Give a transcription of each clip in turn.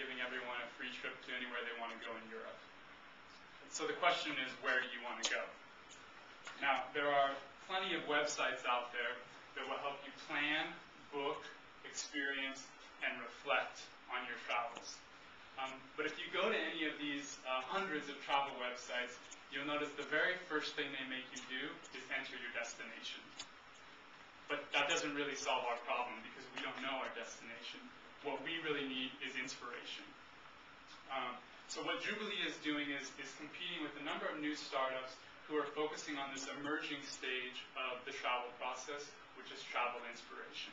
giving everyone a free trip to anywhere they want to go in Europe. So the question is, where do you want to go? Now, there are plenty of websites out there that will help you plan, book, experience, and reflect on your travels. But if you go to any of these hundreds of travel websites, you'll notice the very first thing they make you do is enter your destination. But that doesn't really solve our problem because we don't know our destination. What we really need is inspiration. So what Jubilee is doing is competing with a number of new startups who are focusing on this emerging stage of the travel process, which is travel inspiration.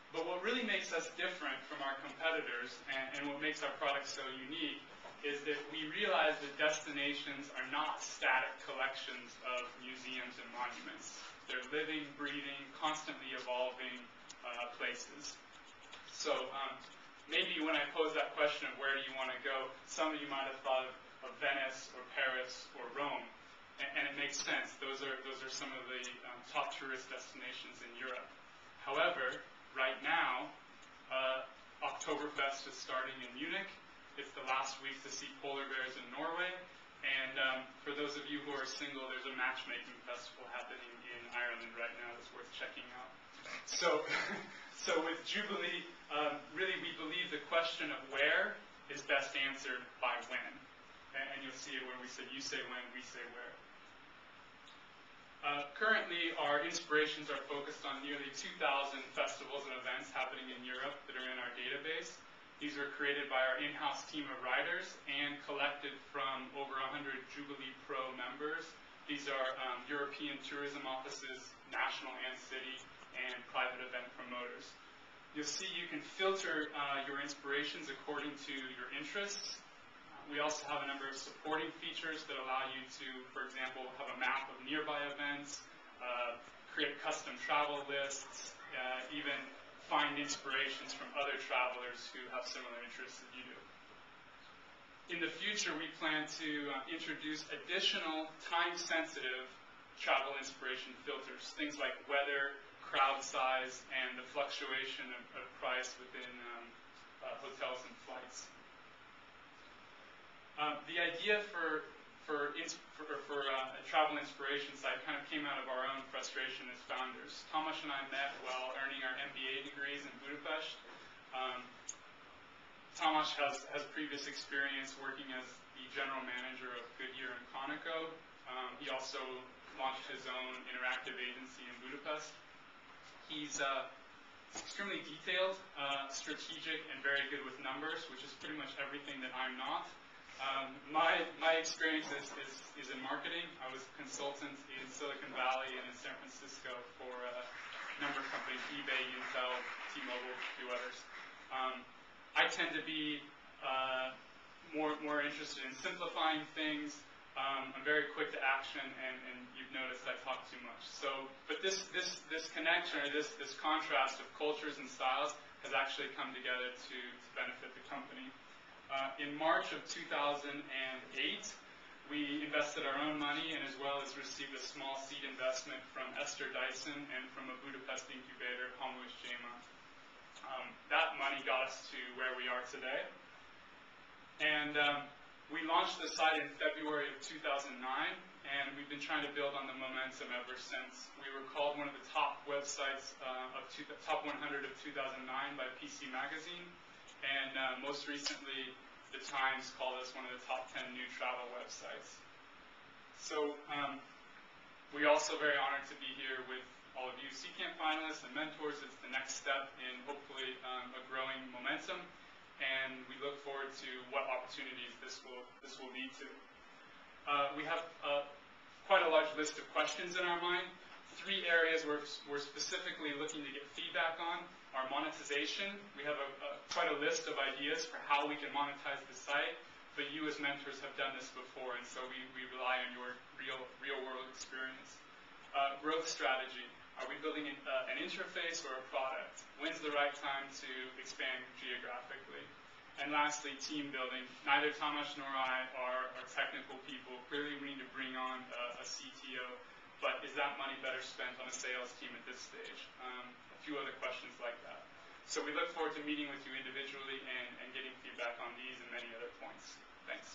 But what really makes us different from our competitors and what makes our product so unique is that we realize that destinations are not static collections of museums and monuments. They're living, breathing, constantly evolving places. So maybe when I pose that question of where do you want to go, some of you might have thought of Venice or Paris or Rome, and it makes sense. Those are some of the top tourist destinations in Europe. However, right now, Oktoberfest is starting in Munich. It's the last week to see polar bears in Norway. And for those of you who are single, there's a matchmaking festival happening in Ireland right now that's worth checking out. So with Jubilee, really we believe the question of where is best answered by when. And you'll see it where we say, you say when, we say where. Currently, our inspirations are focused on nearly 2,000 festivals and events happening in Europe that are in our database. These were created by our in-house team of writers and collected from over 100 Jubilee Pro members. These are European tourism offices, national and city, and private event promoters. You'll see you can filter your inspirations according to your interests. We also have a number of supporting features that allow you to, for example, have a map of nearby events, create custom travel lists, even find inspirations from other travelers who have similar interests as you do. In the future, we plan to introduce additional time-sensitive travel inspiration filters, things like weather, crowd size, and the fluctuation of price within hotels and flights. The idea for a travel inspiration site kind of came out of our own frustration as founders. Tomasz and I met while earning our MBA degrees in Budapest. Tomasz has previous experience working as the general manager of Goodyear and Conoco. He also launched his own interactive agency in Budapest. He's extremely detailed, strategic, and very good with numbers, which is pretty much everything that I'm not. My experience is in marketing. I was a consultant in Silicon Valley and in San Francisco for a number of companies, eBay, Intel, T-Mobile, a few others. I tend to be more interested in simplifying things. I'm very quick to action, and you've noticed I talk too much. But this connection, or this contrast of cultures and styles has actually come together to benefit the company. In March of 2008, we invested our own money and as well as received a small seed investment from Esther Dyson and from a Budapest incubator, Hamush Jema. That money got us to where we are today. And we launched the site in February of 2009, and we've been trying to build on the momentum ever since. We were called one of the top websites, top 100 of 2009 by PC Magazine. And most recently, the Times called us one of the top 10 new travel websites. So we're also very honored to be here with all of you CCAMP finalists and mentors. It's the next step in hopefully a growing momentum, and we look forward to what opportunities this will lead to. We have quite a large list of questions in our mind. 3 areas we're specifically looking to get feedback on are monetization. We have quite a list of ideas for how we can monetize the site, but you as mentors have done this before, and so we rely on your real-world experience. Growth strategy. Are we building an interface or a product? When's the right time to expand geographically? And lastly, team building. Neither Tomasz nor I are technical people. Clearly, we need to bring on a CTO. But is that money better spent on a sales team at this stage? A few other questions like that. So we look forward to meeting with you individually and